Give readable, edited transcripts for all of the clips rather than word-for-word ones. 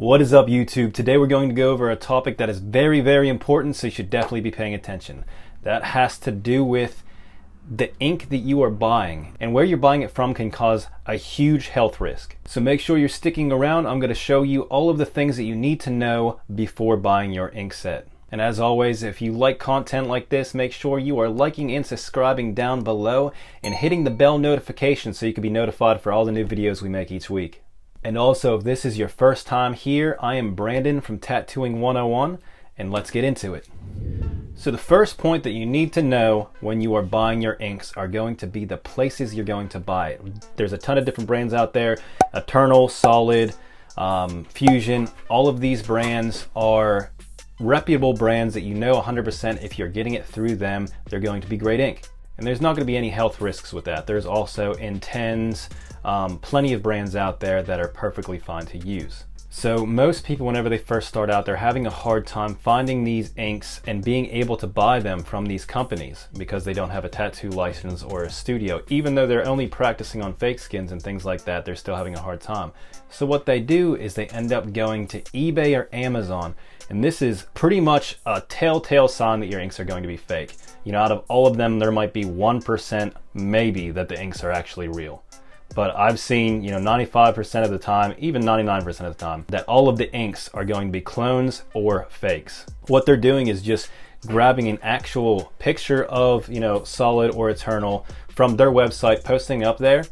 What is up, YouTube? Today we're going to go over a topic that is very important, so you should definitely be paying attention. That has to do with the ink that you are buying, and where you're buying it from can cause a huge health risk. So make sure you're sticking around. I'm going to show you all of the things that you need to know before buying your ink set. And as always, if you like content like this, make sure you are liking and subscribing down below and hitting the bell notification so you can be notified for all the new videos we make each week. And also, if this is your first time here, I am Brandon from Tattooing 101, and let's get into it. So the first point that you need to know when you are buying your inks are going to be the places you're going to buy it. There's a ton of different brands out there: Eternal, Solid, Fusion. All of these brands are reputable brands that you know 100% if you're getting it through them, they're going to be great ink. And there's not going to be any health risks with that. There's also Intens, plenty of brands out there that are perfectly fine to use. So most people, whenever they first start out, they're having a hard time finding these inks and being able to buy them from these companies because they don't have a tattoo license or a studio. Even though they're only practicing on fake skins and things like that, they're still having a hard time. So what they do is they end up going to eBay or Amazon, and this is pretty much a telltale sign that your inks are going to be fake. You know, out of all of them, there might be 1% maybe that the inks are actually real. But I've seen, 95% of the time, even 99% of the time, that all of the inks are going to be clones or fakes. What they're doing is just grabbing an actual picture of, Solid or Eternal from their website, posting up there,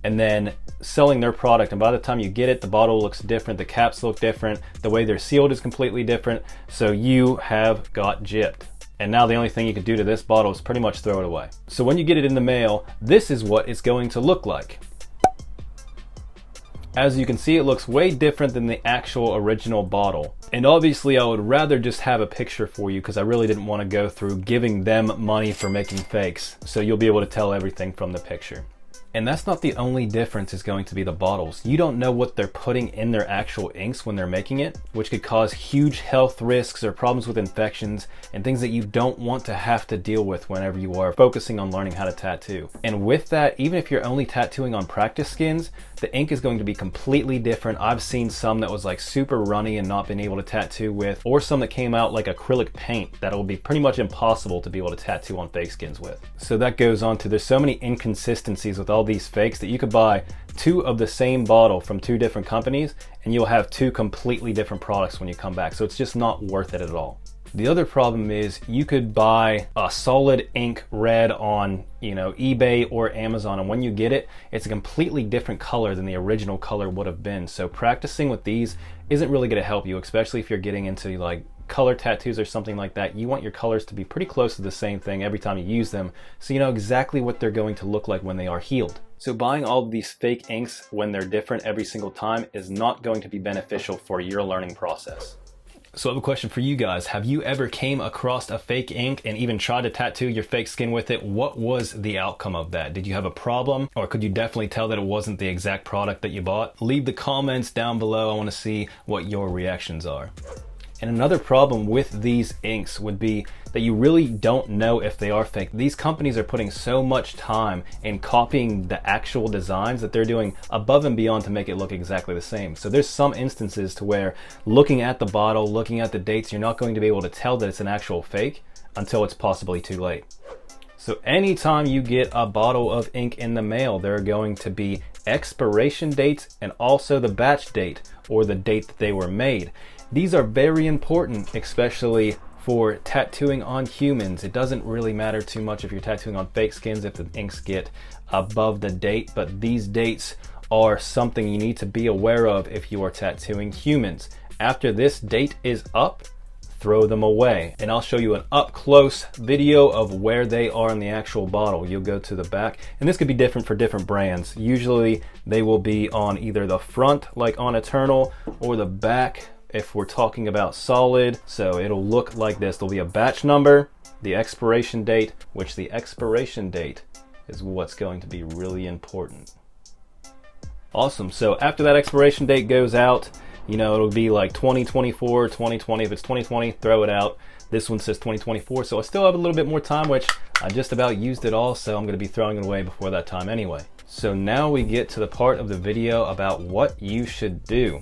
and then selling their product. And by the time you get it, the bottle looks different, the caps look different, the way they're sealed is completely different, so you have got gypped. And now the only thing you can do to this bottle is pretty much throw it away. So when you get it in the mail, this is what it's going to look like. As you can see, it looks way different than the actual original bottle. And obviously I would rather just have a picture for you because I really didn't want to go through giving them money for making fakes. So you'll be able to tell everything from the picture. And that's not the only difference is going to be the bottles. You don't know what they're putting in their actual inks when they're making it, which could cause huge health risks or problems with infections and things that you don't want to have to deal with whenever you are focusing on learning how to tattoo. And with that, even if you're only tattooing on practice skins, the ink is going to be completely different. I've seen some that was like super runny and not been able to tattoo with, or some that came out like acrylic paint that will be pretty much impossible to be able to tattoo on fake skins with. So that goes on to, there's so many inconsistencies with all these fakes that you could buy two of the same bottle from two different companies and you'll have two completely different products when you come back. So it's just not worth it at all. The other problem is you could buy a solid ink red on, eBay or Amazon, and when you get it, it's a completely different color than the original color would have been. So practicing with these isn't really going to help you, especially if you're getting into like color tattoos or something like that. You want your colors to be pretty close to the same thing every time you use them, so you know exactly what they're going to look like when they are healed. So buying all of these fake inks when they're different every single time is not going to be beneficial for your learning process. So I have a question for you guys. Have you ever came across a fake ink and even tried to tattoo your fake skin with it? What was the outcome of that? Did you have a problem, or could you definitely tell that it wasn't the exact product that you bought? Leave the comments down below. I want to see what your reactions are. And another problem with these inks would be that you really don't know if they are fake. These companies are putting so much time in copying the actual designs that they're doing above and beyond to make it look exactly the same. So there's some instances to where looking at the bottle, looking at the dates, you're not going to be able to tell that it's an actual fake until it's possibly too late. So anytime you get a bottle of ink in the mail, there are going to be expiration dates and also the batch date, or the date that they were made. These are very important, especially for tattooing on humans. It doesn't really matter too much if you're tattooing on fake skins if the inks get above the date, but these dates are something you need to be aware of if you are tattooing humans. After this date is up, throw them away. And I'll show you an up close video of where they are in the actual bottle. You'll go to the back, and this could be different for different brands. Usually they will be on either the front, like on Eternal, or the back if we're talking about Solid. So it'll look like this. There'll be a batch number, the expiration date, which the expiration date is what's going to be really important. Awesome. So after that expiration date goes out, it'll be like 2024, 2020. If it's 2020, throw it out. This one says 2024, so I still have a little bit more time, which I just about used it all, so I'm going to be throwing it away before that time anyway. So now we get to the part of the video about what you should do.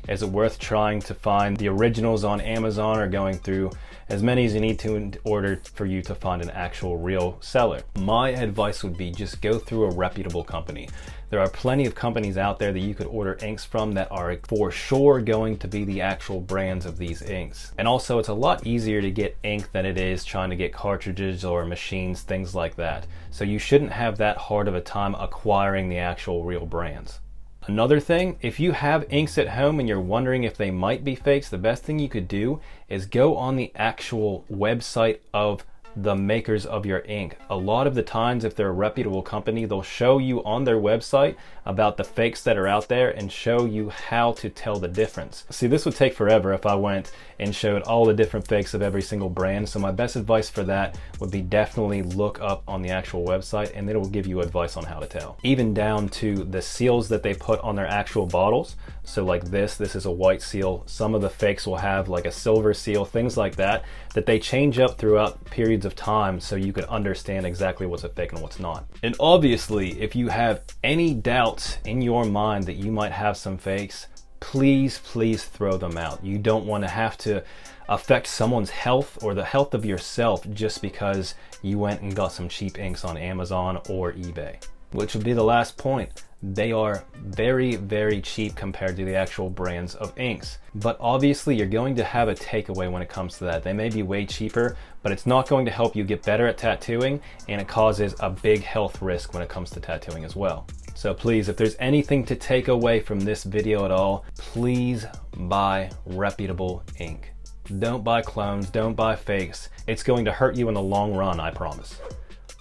Is it worth trying to find the originals on Amazon, or going through as many as you need to in order for you to find an actual real seller? My advice would be just go through a reputable company. There are plenty of companies out there that you could order inks from that are for sure going to be the actual brands of these inks. And also, it's a lot easier to get ink than it is trying to get cartridges or machines, things like that. So you shouldn't have that hard of a time acquiring the actual real brands. Another thing, if you have inks at home and you're wondering if they might be fakes, the best thing you could do is go on the actual website of the makers of your ink. A lot of the times, if they're a reputable company, they'll show you on their website about the fakes that are out there and show you how to tell the difference. See, this would take forever if I went and showed all the different fakes of every single brand. So my best advice for that would be definitely look up on the actual website, and it'll give you advice on how to tell. Even down to the seals that they put on their actual bottles. So like this is a white seal. Some of the fakes will have like a silver seal, things like that, that they change up throughout periods of time so you could understand exactly what's a fake and what's not. And obviously, if you have any doubts in your mind that you might have some fakes, please throw them out. You don't want to have to affect someone's health or the health of yourself just because you went and got some cheap inks on Amazon or eBay. Which would be the last point. They are very cheap compared to the actual brands of inks. But obviously you're going to have a takeaway when it comes to that. They may be way cheaper, but it's not going to help you get better at tattooing, and it causes a big health risk when it comes to tattooing as well. So please, if there's anything to take away from this video at all, please buy reputable ink. Don't buy clones, don't buy fakes. It's going to hurt you in the long run, I promise.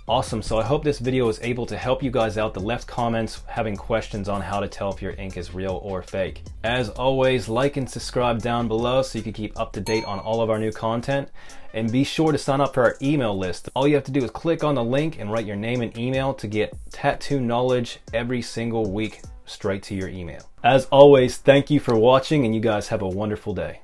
Awesome, so I hope this video was able to help you guys out that left comments having questions on how to tell if your ink is real or fake. As always, like and subscribe down below so you can keep up to date on all of our new content. And be sure to sign up for our email list. All you have to do is click on the link and write your name and email to get tattoo knowledge every single week straight to your email. As always, thank you for watching, and you guys have a wonderful day.